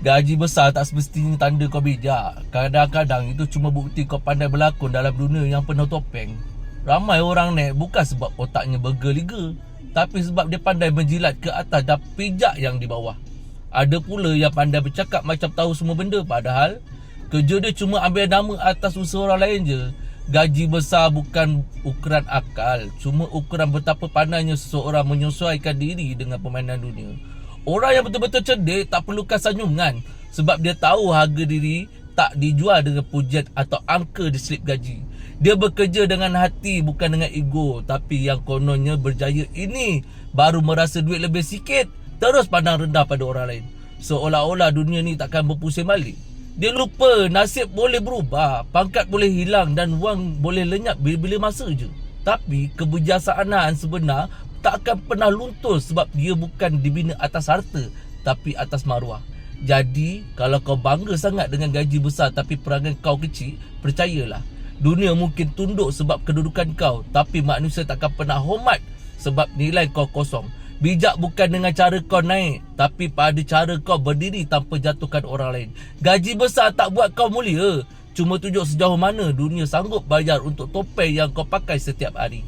Gaji besar tak semestinya tanda kau bijak. Kadang-kadang itu cuma bukti kau pandai berlakon dalam dunia yang penuh topeng. Ramai orang naik bukan sebab otaknya bergeliga, tapi sebab dia pandai menjilat ke atas dan pijak yang di bawah. Ada pula yang pandai bercakap macam tahu semua benda, padahal kerja dia cuma ambil nama atas usaha orang lain je. Gaji besar bukan ukuran akal, cuma ukuran betapa pandainya seseorang menyesuaikan diri dengan permainan dunia. Orang yang betul-betul cerdik tak perlukan senyuman, sebab dia tahu harga diri tak dijual dengan pujian atau angka di slip gaji. Dia bekerja dengan hati, bukan dengan ego. Tapi yang kononnya berjaya ini baru merasa duit lebih sikit, terus pandang rendah pada orang lain, seolah-olah dunia ni takkan berpusing balik. Dia lupa nasib boleh berubah, pangkat boleh hilang dan wang boleh lenyap bila-bila masa je. Tapi kebijaksanaan sebenar tak akan pernah luntur, sebab dia bukan dibina atas harta, tapi atas maruah. Jadi kalau kau bangga sangat dengan gaji besar tapi perangai kau kecil, percayalah, dunia mungkin tunduk sebab kedudukan kau, tapi manusia takkan pernah hormat sebab nilai kau kosong. Bijak bukan dengan cara kau naik, tapi pada cara kau berdiri tanpa jatuhkan orang lain. Gaji besar tak buat kau mulia, cuma tunjuk sejauh mana dunia sanggup bayar untuk topeng yang kau pakai setiap hari.